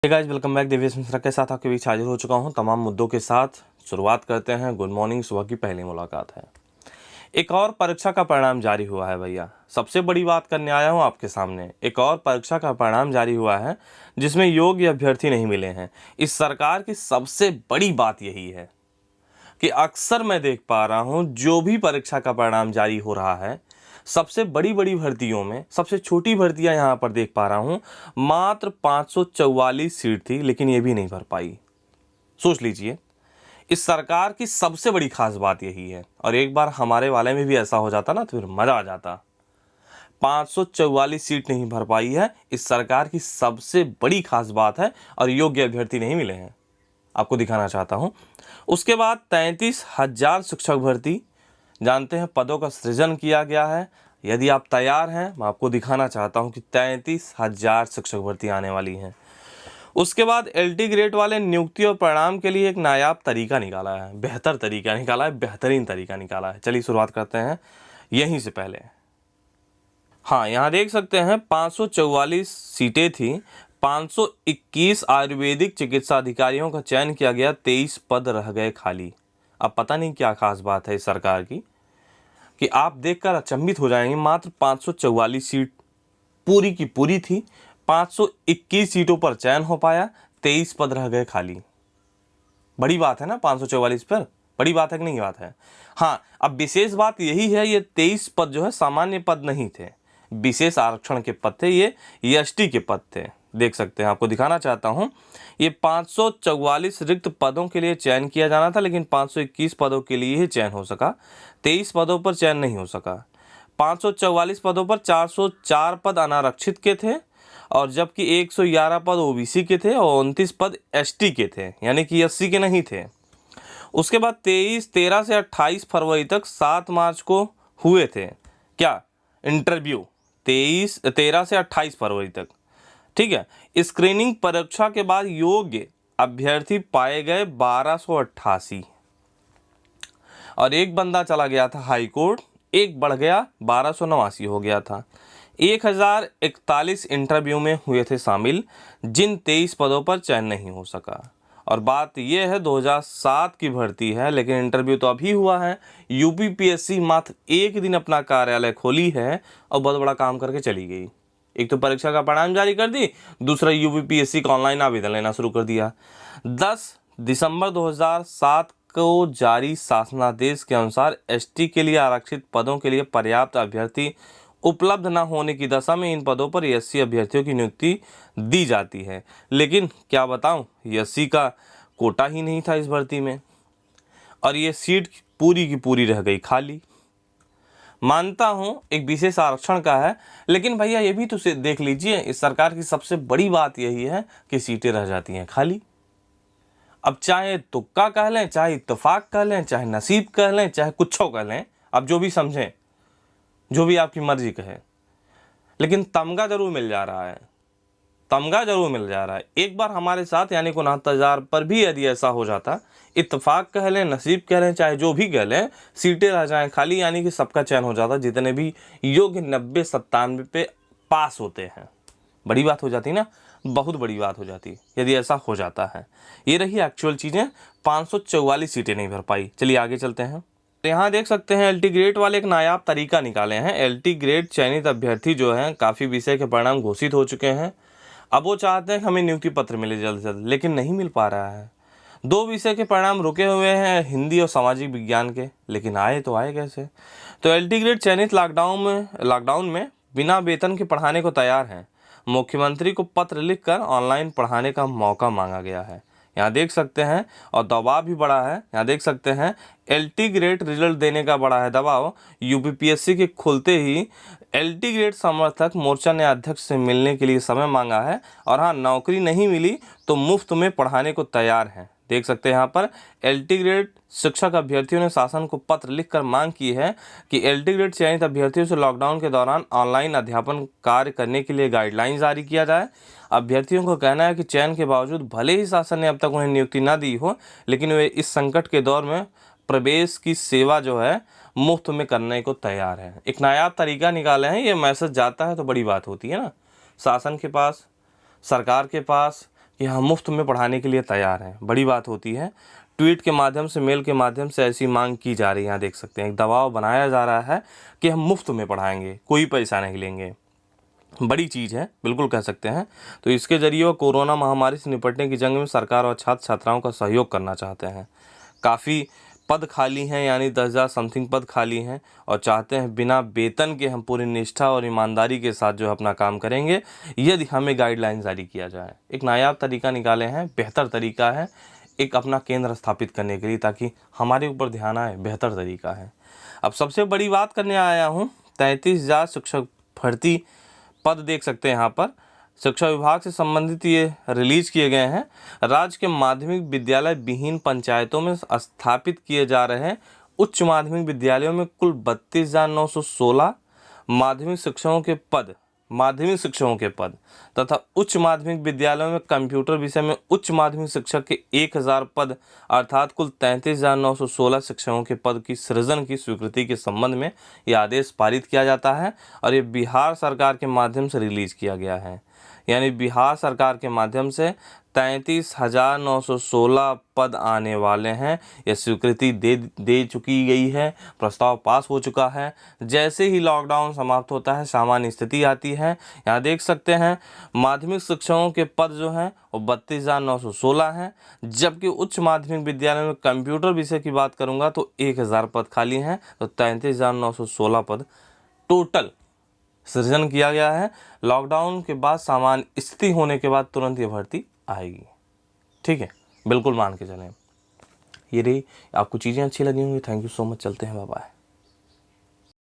Guys welcome back. Divyesh Mishra के साथ आपके बीच हाजिर हो चुका हूं तमाम मुद्दों के साथ। शुरुआत करते हैं। Good morning. सुबह की पहली मुलाकात है। एक और परीक्षा का परिणाम जारी हुआ है भैया। सबसे बड़ी बात करने आया हूं आपके सामने। एक और परीक्षा का परिणाम जारी हुआ है जिसमें योग्य अभ्यर्थी नहीं मिले हैं। इस सरकार की सबसे बड़ी बात यही है कि अक्सर मैं देख पा रहा हूं जो भी परीक्षा का परिणाम जारी हो रहा है, सबसे बड़ी बड़ी भर्तियों में सबसे छोटी भर्तियां यहां पर देख पा रहा हूं। मात्र 544 सीट थी, लेकिन ये भी नहीं भर पाई। सोच लीजिए, इस सरकार की सबसे बड़ी खास बात यही है। और एक बार हमारे वाले में भी ऐसा हो जाता ना तो फिर मजा आ जाता। 544 सीट नहीं भर पाई है, इस सरकार की सबसे बड़ी खास बात है। और योग्य अभ्यर्थी नहीं मिले हैं, आपको दिखाना चाहता हूं। उसके बाद 33,000 शिक्षक भर्ती, जानते हैं, पदों का सृजन किया गया है। यदि आप तैयार हैं, मैं आपको दिखाना चाहता हूं कि 33,000 शिक्षक भर्ती आने वाली हैं। उसके बाद एलटी ग्रेड वाले नियुक्ति और परिणाम के लिए एक नायाब तरीका निकाला है, बेहतर तरीका निकाला है, बेहतरीन तरीका निकाला है। चलिए शुरुआत करते हैं यहीं से पहले। हाँ, यहाँ देख सकते हैं 544 सीटें थी। 521 आयुर्वेदिक चिकित्सा अधिकारियों का चयन किया गया, 23 पद रह गए खाली। अब पता नहीं क्या खास बात है इस सरकार की कि आप देखकर अचंभित हो जाएंगे। मात्र 544 सीट पूरी की पूरी थी। 521 सीटों पर चयन हो पाया, 23 पद रह गए खाली। बड़ी बात है ना, 544 पर बड़ी बात है कि नहीं बात है। हाँ, अब विशेष बात यही है, ये 23 पद जो है सामान्य पद नहीं थे, विशेष आरक्षण के पद थे, ये एसटी के पद थे। देख सकते हैं, आपको दिखाना चाहता हूं। ये 544 रिक्त पदों के लिए चयन किया जाना था, लेकिन 521 पदों के लिए ही चयन हो सका। 23 पदों पर चयन नहीं हो सका। 544 पदों पर 404 पद अनारक्षित के थे, और जबकि 111 पद ओबीसी के थे और 29 पद एसटी के थे, यानी कि एससी के नहीं थे। उसके बाद 13 से 28 फरवरी तक 7 मार्च को हुए थे क्या इंटरव्यू, 13 से 28 फरवरी तक, ठीक है। स्क्रीनिंग परीक्षा के बाद योग्य अभ्यर्थी पाए गए 1288, और एक बंदा चला गया था हाई कोर्ट, एक बढ़ गया 1289 हो गया था। 1041 इंटरव्यू में हुए थे शामिल, जिन 23 पदों पर चयन नहीं हो सका। और बात यह है 2007 की भर्ती है, लेकिन इंटरव्यू तो अभी हुआ है। यूपीपीएससी मात्र एक दिन अपना कार्यालय खोली है और बहुत बड़ा काम करके चली गई। एक तो परीक्षा का परिणाम जारी कर दी, दूसरा यूपीपीएससी का ऑनलाइन आवेदन लेना शुरू कर दिया। 10 दिसंबर 2007 को जारी शासनादेश के अनुसार एसटी के लिए आरक्षित पदों के लिए पर्याप्त अभ्यर्थी उपलब्ध न होने की दशा में इन पदों पर एससी अभ्यर्थियों की नियुक्ति दी जाती है। लेकिन क्या बताऊं, एससी का कोटा ही नहीं था इस भर्ती में, और ये सीट पूरी की पूरी रह गई खाली। मानता हूं एक विशेष आरक्षण का है, लेकिन भैया ये भी तो देख लीजिए, इस सरकार की सबसे बड़ी बात यही है कि सीटें रह जाती हैं खाली। अब चाहे तुक्का कह लें, चाहे इत्तेफाक कह लें, चाहे नसीब कह लें, चाहे कुछ कह लें, अब जो भी समझें, जो भी आपकी मर्जी कहे, लेकिन तमगा जरूर मिल जा रहा है। तमगा जरूर मिल जा रहा है। एक बार हमारे साथ यानी 69,000 पर भी यदि ऐसा हो जाता, इत्तेफाक कह लें, नसीब कह लें, चाहे जो भी कह लें, सीटें रह जाएं खाली, यानी कि सबका चयन हो जाता, जितने भी योग्य 90-97 पे पास होते हैं। बड़ी बात हो जाती ना, बहुत बड़ी बात हो जाती यदि ऐसा हो जाता है। ये रही एक्चुअल चीज़ें। 544 सीटें नहीं भर पाई। चलिए आगे चलते हैं। यहाँ देख सकते हैं एलटी ग्रेड वाले एक नायाब तरीका निकाले हैं। एलटी ग्रेड चयनित अभ्यर्थी जो हैं, काफ़ी विषय के परिणाम घोषित हो चुके हैं। अब वो चाहते हैं कि हमें नियुक्ति पत्र मिले जल्द से जल्द, लेकिन नहीं मिल पा रहा है। 2 विषय के परिणाम रुके हुए हैं, हिंदी और सामाजिक विज्ञान के, लेकिन आए तो आए कैसे। तो एलटी ग्रेड चयनित लॉकडाउन में बिना वेतन के पढ़ाने को तैयार हैं। मुख्यमंत्री को पत्र लिखकर ऑनलाइन पढ़ाने का मौका मांगा गया है, यहाँ देख सकते हैं। और दबाव भी बड़ा है, यहाँ देख सकते हैं। एलटी ग्रेड रिजल्ट देने का बड़ा है दबाव। यूपीपीएससी के खुलते ही एलटी ग्रेड समर्थक मोर्चा ने अध्यक्ष से मिलने के लिए समय मांगा है। और हाँ, नौकरी नहीं मिली तो मुफ्त में पढ़ाने को तैयार हैं। देख सकते हैं यहाँ पर एलटी ग्रेड शिक्षक अभ्यर्थियों ने शासन को पत्र लिखकर मांग की है कि एलटी ग्रेड चयनित अभ्यर्थियों से लॉकडाउन के दौरान ऑनलाइन अध्यापन कार्य करने के लिए गाइडलाइन जारी किया जाए। अभ्यर्थियों को कहना है कि चयन के बावजूद भले ही शासन ने अब तक उन्हें नियुक्ति न दी हो, लेकिन वे इस संकट के दौर में प्रवेश की सेवा जो है मुफ्त में करने को तैयार है। एक नायाब तरीका निकाले हैं। ये मैसेज जाता है तो बड़ी बात होती है ना, शासन के पास, सरकार के पास, कि हम मुफ्त में पढ़ाने के लिए तैयार हैं। बड़ी बात होती है, ट्वीट के माध्यम से, मेल के माध्यम से ऐसी मांग की जा रही है। यहाँ देख सकते हैं एक दबाव बनाया जा रहा है कि हम मुफ्त में पढ़ाएंगे, कोई पैसा नहीं लेंगे। बड़ी चीज़ है, बिल्कुल कह सकते हैं। तो इसके जरिए वो कोरोना महामारी से निपटने की जंग में सरकार और छात्र छात्राओं का सहयोग करना चाहते हैं। काफ़ी पद खाली हैं, यानी 10,000 समथिंग पद खाली हैं, और चाहते हैं बिना वेतन के हम पूरी निष्ठा और ईमानदारी के साथ जो है अपना काम करेंगे, यदि हमें गाइडलाइन जारी किया जाए। एक नायाब तरीका निकाले हैं, बेहतर तरीका है एक अपना केंद्र स्थापित करने के लिए, ताकि हमारे ऊपर ध्यान आए। बेहतर तरीका है। अब सबसे बड़ी बात करने आया हूँ, 33,000 शिक्षक भर्ती पद देख सकते हैं यहाँ पर। शिक्षा विभाग से संबंधित ये रिलीज किए गए हैं। राज्य के माध्यमिक विद्यालय विहीन पंचायतों में स्थापित किए जा रहे हैं उच्च माध्यमिक विद्यालयों में कुल 32,916 माध्यमिक शिक्षकों के पद तथा उच्च माध्यमिक विद्यालयों में कंप्यूटर विषय में उच्च माध्यमिक शिक्षक के 1,000 पद, अर्थात कुल 33,916 शिक्षकों के पद की सृजन की स्वीकृति के संबंध में यह आदेश पारित किया जाता है। और ये बिहार सरकार के माध्यम से रिलीज किया गया है। यानी बिहार सरकार के माध्यम से 33,916 पद आने वाले हैं। यह स्वीकृति दे चुकी गई है, प्रस्ताव पास हो चुका है। जैसे ही लॉकडाउन समाप्त होता है, सामान्य स्थिति आती है। यहाँ देख सकते हैं माध्यमिक शिक्षकों के पद जो हैं वो 32,916 हैं, जबकि उच्च माध्यमिक विद्यालय में कंप्यूटर विषय की बात करूँगा तो 1,000 पद खाली हैं। तो 33,916 पद टोटल सृजन किया गया है। लॉकडाउन के बाद सामान्य स्थिति होने के बाद तुरंत ये भर्ती आएगी। ठीक है, बिल्कुल मान के चलें। ये रही, आपको चीज़ें अच्छी लगी होंगी। Thank you so much. चलते हैं, बाय बाय।